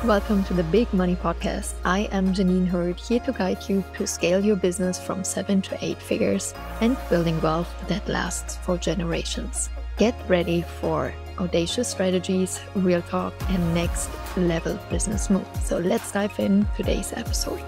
Welcome to the Big Money Podcast. I am Janine Hurd, here to guide you to scale your business from 7 to 8 figures and building wealth that lasts for generations. Get ready for audacious strategies, real talk, and next level business moves. So let's dive in today's episode.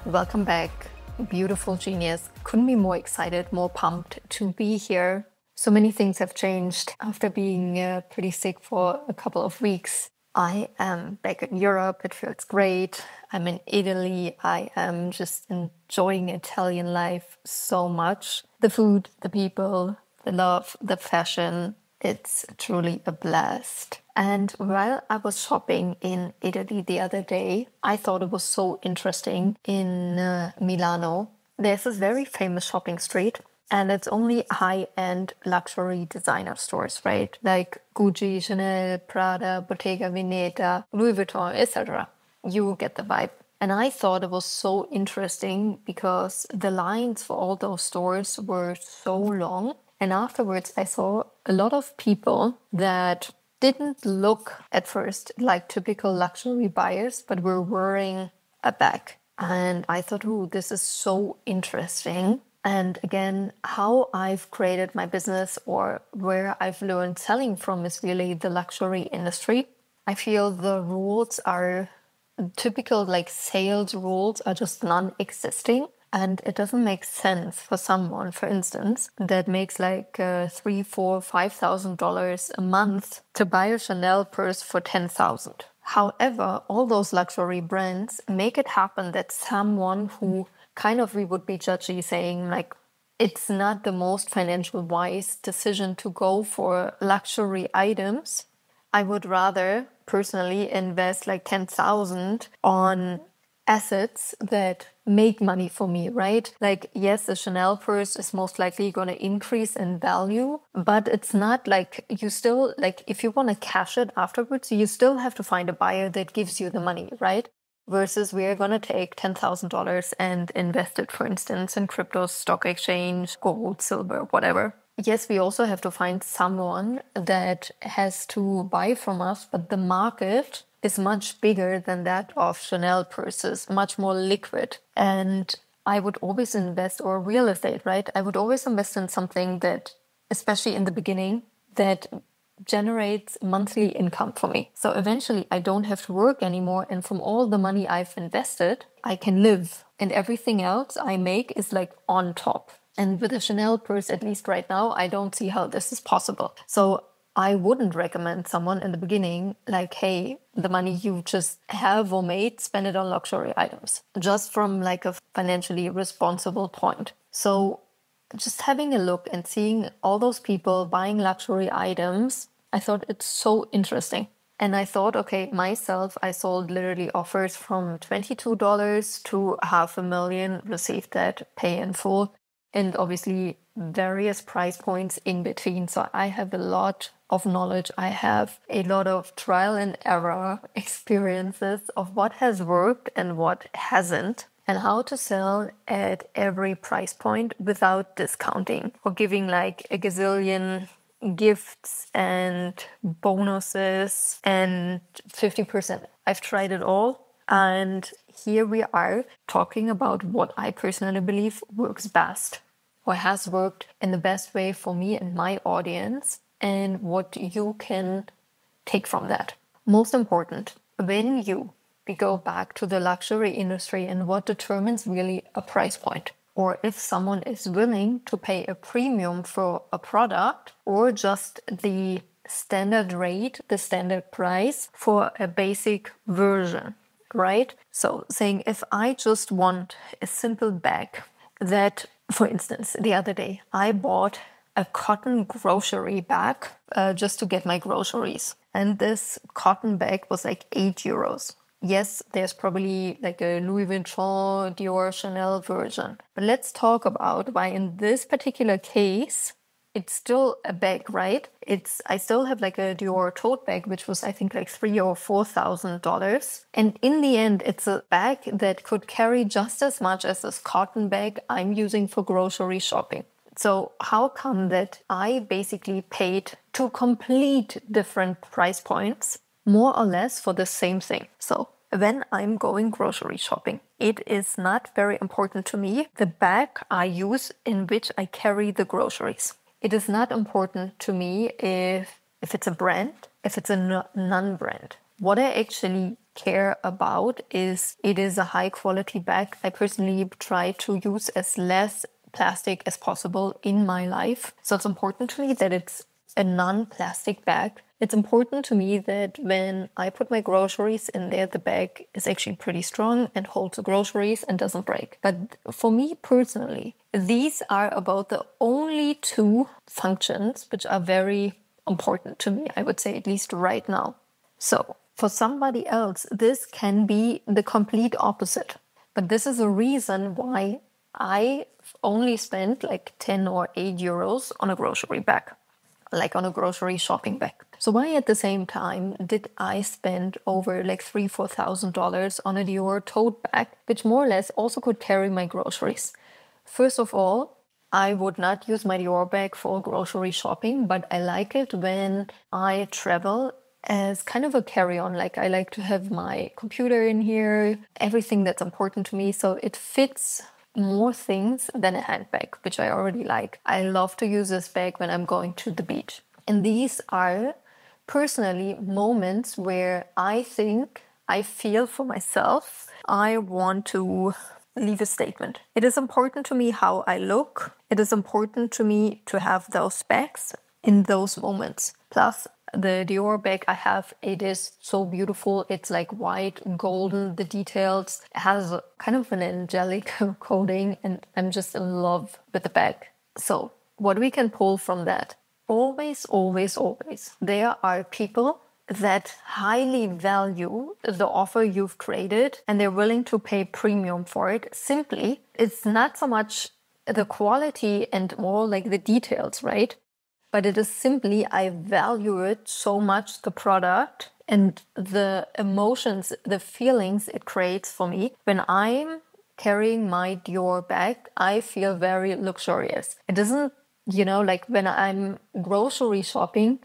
Welcome back, beautiful genius. Couldn't be more excited, more pumped to be here. So many things have changed after being pretty sick for a couple of weeks. I am back in Europe. It feels great. I'm in Italy. I am just enjoying Italian life so much. The food, the people, the love, the fashion. It's truly a blast. And while I was shopping in Italy the other day, I thought it was so interesting in Milano. There's this very famous shopping street. And it's only high-end luxury designer stores, right? Like Gucci, Chanel, Prada, Bottega Veneta, Louis Vuitton, etc. You get the vibe. And I thought it was so interesting because the lines for all those stores were so long. And afterwards, I saw a lot of people that didn't look at first like typical luxury buyers, but were wearing a bag. And I thought, ooh, this is so interesting. And again, how I've created my business or where I've learned selling from is really the luxury industry. I feel the rules are typical, like sales rules are just non-existing. And it doesn't make sense for someone, for instance, that makes like $3,000, $4,000, $5,000 a month to buy a Chanel purse for $10,000. However, all those luxury brands make it happen that someone who kind of we would be judgy saying like it's not the most financial wise decision to go for luxury items. I would rather personally invest like 10,000 on assets that make money for me, right? Like, yes, a Chanel purse is most likely going to increase in value, but it's not like you still like if you want to cash it afterwards, you still have to find a buyer that gives you the money, right? Versus we are going to take $10,000 and invest it, for instance, in crypto, stock exchange, gold, silver, whatever. Yes, we also have to find someone that has to buy from us, but the market is much bigger than that of Chanel purses, much more liquid. And I would always invest, or real estate, right? I would always invest in something that, especially in the beginning, that generates monthly income for me. So eventually I don't have to work anymore. And from all the money I've invested, I can live. And everything else I make is like on top. And with a Chanel purse, at least right now, I don't see how this is possible. So I wouldn't recommend someone in the beginning like, hey, the money you just have or made, spend it on luxury items. Just from like a financially responsible point. So just having a look and seeing all those people buying luxury items, I thought it's so interesting. And I thought, okay, myself, I sold literally offers from $22 to $500,000, received that, pay in full, and obviously various price points in between. So I have a lot of knowledge. I have a lot of trial and error experiences of what has worked and what hasn't, and how to sell at every price point without discounting or giving like a gazillion gifts and bonuses and 50%. I've tried it all. And here we are talking about what I personally believe works best or has worked in the best way for me and my audience and what you can take from that. Most important, when we go back to the luxury industry and what determines really a price point, or if someone is willing to pay a premium for a product or just the standard rate, the standard price for a basic version, right? So saying if I just want a simple bag that, for instance, the other day I bought a cotton grocery bag just to get my groceries. And this cotton bag was like €8. Yes, there's probably like a Louis Vuitton, Dior, Chanel version. But let's talk about why in this particular case, it's still a bag, right? I still have like a Dior tote bag, which was I think like $3,000 or $4,000. And in the end, it's a bag that could carry just as much as this cotton bag I'm using for grocery shopping. So how come that I basically paid two complete different price points more or less for the same thing. So when I'm going grocery shopping, it is not very important to me the bag I use in which I carry the groceries. It is not important to me if it's a brand, if it's a non-brand. What I actually care about is it is a high quality bag. I personally try to use as less plastic as possible in my life. So it's important to me that it's a non-plastic bag. It's important to me that when I put my groceries in there, the bag is actually pretty strong and holds the groceries and doesn't break. But for me personally, these are about the only two functions which are very important to me, I would say, at least right now. So for somebody else, this can be the complete opposite. But this is a reason why I only spent like 10 or 8 euros on a grocery bag, like on a grocery shopping bag. So why at the same time did I spend over like $3,000-4,000 on a Dior tote bag, which more or less also could carry my groceries? First of all, I would not use my Dior bag for grocery shopping, but I like it when I travel as kind of a carry-on. Like I like to have my computer in here, everything that's important to me. So it fits more things than a handbag, which I already like. I love to use this bag when I'm going to the beach. And these are personally moments where I think I feel for myself, I want to leave a statement. It is important to me how I look. It is important to me to have those bags in those moments. Plus, the Dior bag I have, it is so beautiful. It's like white, golden, the details. It has a kind of an angelic coating, and I'm just in love with the bag. So what we can pull from that, always, always, always, there are people that highly value the offer you've created and they're willing to pay premium for it. Simply, it's not so much the quality and more like the details, right? But it is simply, I value it so much, the product and the emotions, the feelings it creates for me. When I'm carrying my Dior bag, I feel very luxurious. It doesn't, like when I'm grocery shopping,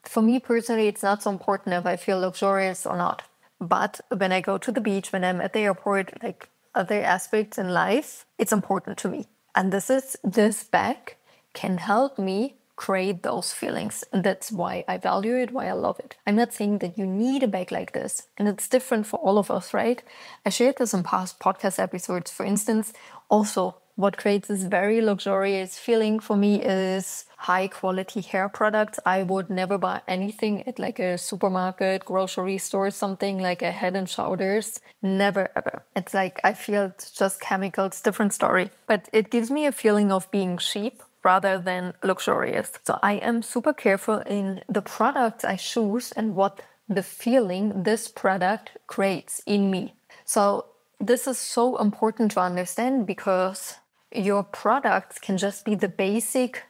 for me personally, it's not so important if I feel luxurious or not. But when I go to the beach, when I'm at the airport, like other aspects in life, it's important to me. And this bag can help me create those feelings. And that's why I value it, why I love it. I'm not saying that you need a bag like this. And it's different for all of us, right? I shared this in past podcast episodes. For instance, also what creates this very luxurious feeling for me is high quality hair products. I would never buy anything at like a supermarket, grocery store, something like a Head and Shoulders. Never ever. It's like I feel it's just chemicals, different story. But it gives me a feeling of being cheap rather than luxurious. So I am super careful in the products I choose and what the feeling this product creates in me. So this is so important to understand because your products can just be the basic,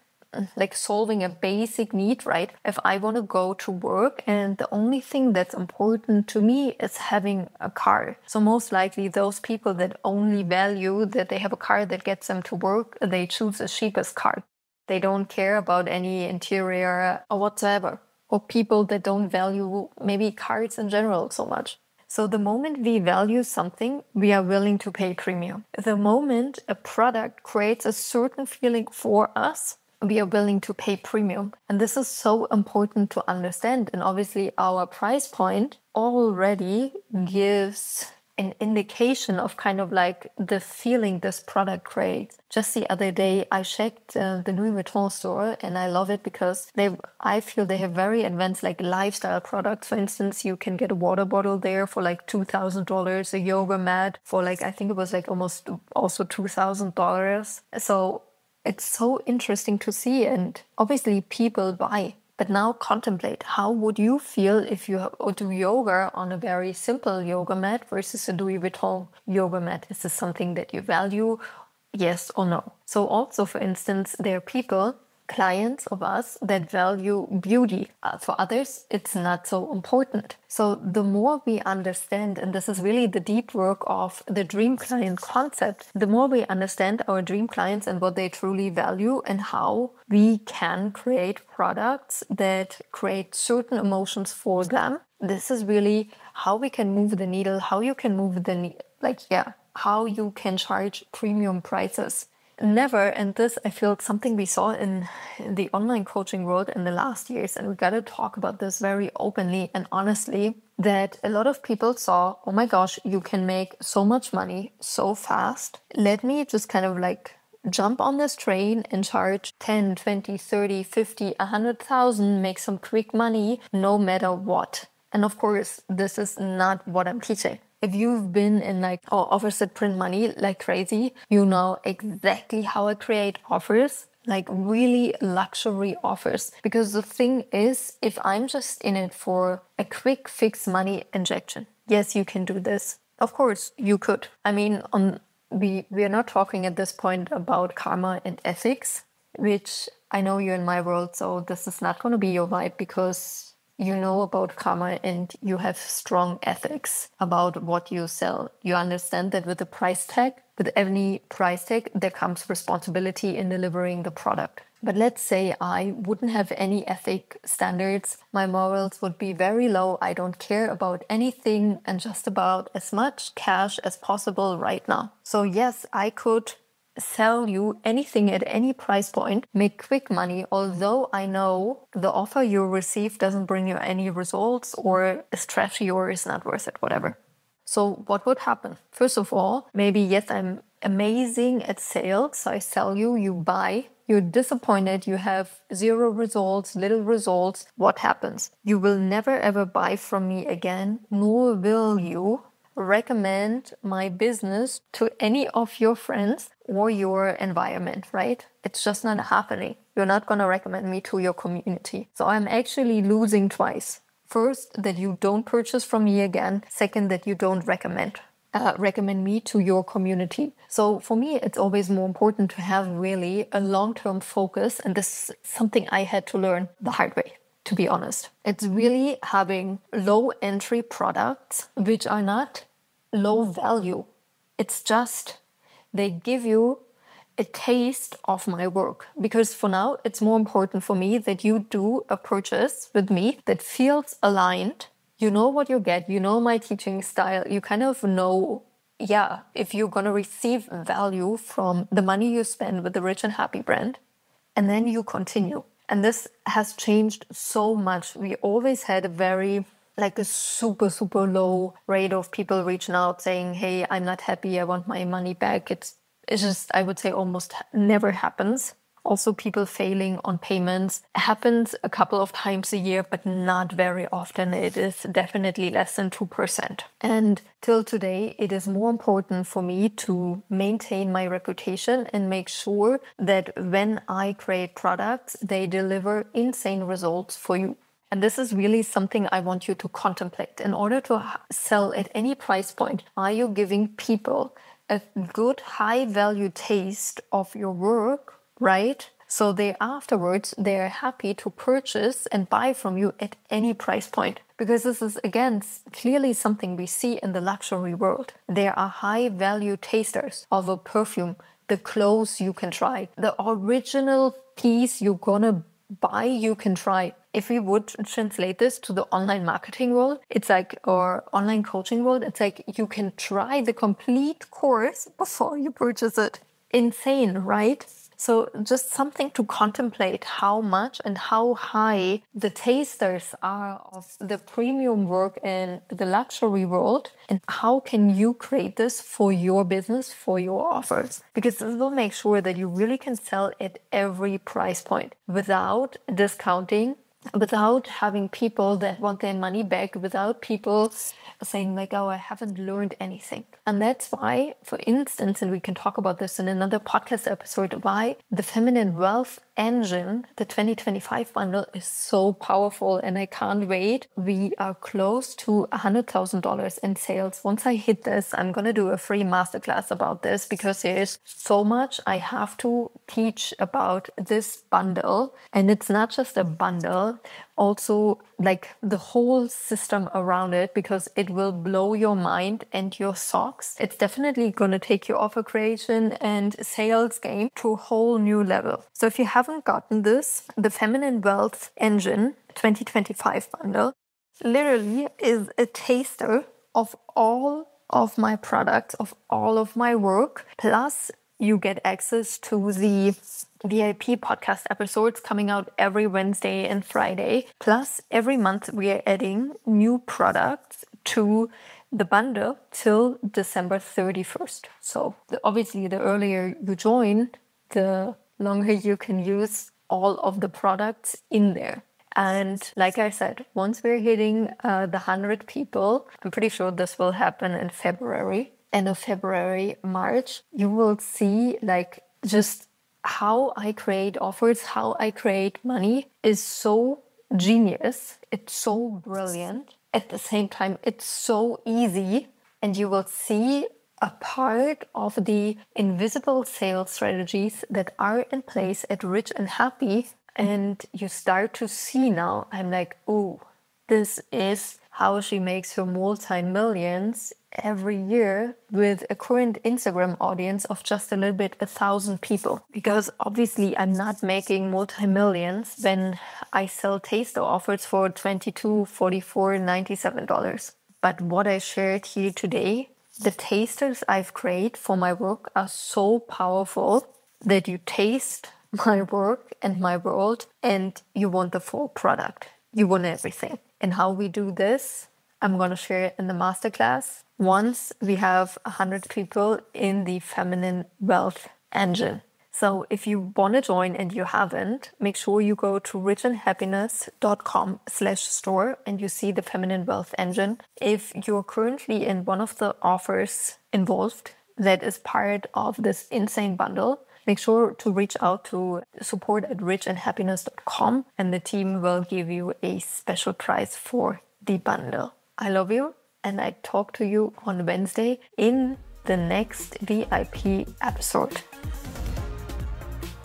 like solving a basic need, right? If I want to go to work and the only thing that's important to me is having a car. So most likely those people that only value that they have a car that gets them to work, they choose the cheapest car. They don't care about any interior or whatsoever. Or people that don't value maybe cars in general so much. So the moment we value something, we are willing to pay premium. The moment a product creates a certain feeling for us, we are willing to pay premium. And this is so important to understand. And obviously our price point already gives an indication of kind of like the feeling this product creates. Just the other day, I checked the Louis Vuitton store and I love it because I feel they have very advanced like lifestyle products. For instance, you can get a water bottle there for like $2,000, a yoga mat for like, I think it was like almost also $2,000. So it's so interesting to see, and obviously people buy. But now contemplate, how would you feel if you do yoga on a very simple yoga mat versus a Louis Vuitton yoga mat? Is this something that you value? Yes or no? So also, for instance, there are people, clients of us, that value beauty. For others, it's not so important. So the more we understand, and this is really the deep work of the dream client concept, the more we understand our dream clients and what they truly value and how we can create products that create certain emotions for them, this is really how we can move the needle, how you can move the needle, how you can charge premium prices. Never, and this I feel something we saw in the online coaching world in the last years, and we got to talk about this very openly and honestly, that a lot of people saw, oh my gosh, you can make so much money so fast. Let me just kind of like jump on this train and charge 10, 20, 30, 50, 100,000, make some quick money no matter what. And of course, this is not what I'm teaching. If you've been in offers that print money like crazy, you know exactly how I create offers, like really luxury offers. Because the thing is, if I'm just in it for a quick fix money injection, yes, you can do this. Of course, you could. I mean, we are not talking at this point about karma and ethics, which I know you're in my world, so this is not going to be your vibe because you know about karma and you have strong ethics about what you sell. You understand that with the price tag, with any price tag, there comes responsibility in delivering the product. But let's say I wouldn't have any ethic standards. My morals would be very low. I don't care about anything and just about as much cash as possible right now. So yes, I could sell you anything at any price point, make quick money, although I know the offer you receive doesn't bring you any results or is trashy or is not worth it, whatever. So what would happen? First of all, maybe yes, I'm amazing at sales. So I sell you, you buy, you're disappointed, you have zero results, little results. What happens? You will never ever buy from me again, nor will you recommend my business to any of your friends or your environment, right? It's just not happening. You're not going to recommend me to your community. So I'm actually losing twice. First, that you don't purchase from me again. Second, that you don't recommend me to your community. So for me, it's always more important to have really a long-term focus. And this is something I had to learn the hard way, to be honest. It's really having low entry products, which are not low value. It's just, they give you a taste of my work. Because for now, it's more important for me that you do a purchase with me that feels aligned. You know what you get, you know my teaching style, you kind of know, if you're going to receive value from the money you spend with the Rich and Happy brand, and then you continue. And this has changed so much. We always had a super, super low rate of people reaching out saying, hey, I'm not happy, I want my money back. It's just, I would say, almost never happens. Also, people failing on payments happens a couple of times a year, but not very often. It is definitely less than 2%. And till today, it is more important for me to maintain my reputation and make sure that when I create products, they deliver insane results for you. And this is really something I want you to contemplate. In order to sell at any price point, are you giving people a good high value taste of your work, right? So they're happy to purchase and buy from you at any price point. Because this is, again, clearly something we see in the luxury world. There are high value tasters of a perfume, the clothes you can try, the original piece you're gonna buy, you can try. If we would translate this to the online marketing world, or online coaching world, it's like you can try the complete course before you purchase it. Insane, right? So just something to contemplate how much and how high the tasters are of the premium work in the luxury world, and how can you create this for your business, for your offers? Because this will make sure that you really can sell at every price point without discounting, without having people that want their money back, without people saying oh, I haven't learned anything. And that's why, for instance, and we can talk about this in another podcast episode, why the Feminine Wealth Engine, the 2025 bundle, is so powerful, and I can't wait. We are close to $100,000 in sales. Once I hit this, I'm going to do a free masterclass about this, because there is so much I have to teach about this bundle. And it's not just a bundle, also the whole system around it, because it will blow your mind and your socks. It's definitely going to take your offer creation and sales game to a whole new level. So if you haven't gotten this, the Feminine Wealth Engine 2025 bundle, literally is a taster of all of my products, of all of my work. Plus, you get access to the VIP podcast episodes coming out every Wednesday and Friday. Plus, every month we are adding new products to the bundle till December 31st. So obviously, the earlier you join, the longer you can use all of the products in there. And like I said, once we're hitting the 100 people, I'm pretty sure this will happen in February, end of February, March, you will see like just how I create offers, how I create money is so genius. It's so brilliant. At the same time, it's so easy, and you will see a part of the invisible sales strategies that are in place at Rich and Happy. And you start to see now, I'm like, oh, this is how she makes her multi-millions every year with a current Instagram audience of just a little bit 1,000 people. Because obviously I'm not making multi-millions when I sell taster offers for $22, $44, $97. But what I shared here today, the tasters I've created for my work are so powerful that you taste my work and my world, and you want the full product. You want everything. And how we do this, I'm going to share it in the masterclass. Once we have 100 people in the Feminine Wealth Engine. So if you want to join and you haven't, make sure you go to richandhappiness.com/store and you see the Feminine Wealth Engine. If you're currently in one of the offers involved that is part of this insane bundle, make sure to reach out to support@richandhappiness.com and the team will give you a special price for the bundle. I love you, and I talk to you on Wednesday in the next VIP episode.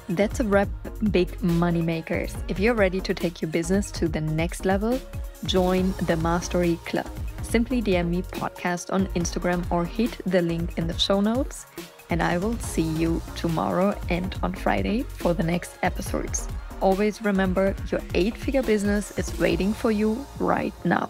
That's a wrap, big money makers. If you're ready to take your business to the next level, join the Mastery Club. Simply DM me podcast on Instagram or hit the link in the show notes. And I will see you tomorrow and on Friday for the next episodes. Always remember, your 8-figure business is waiting for you right now.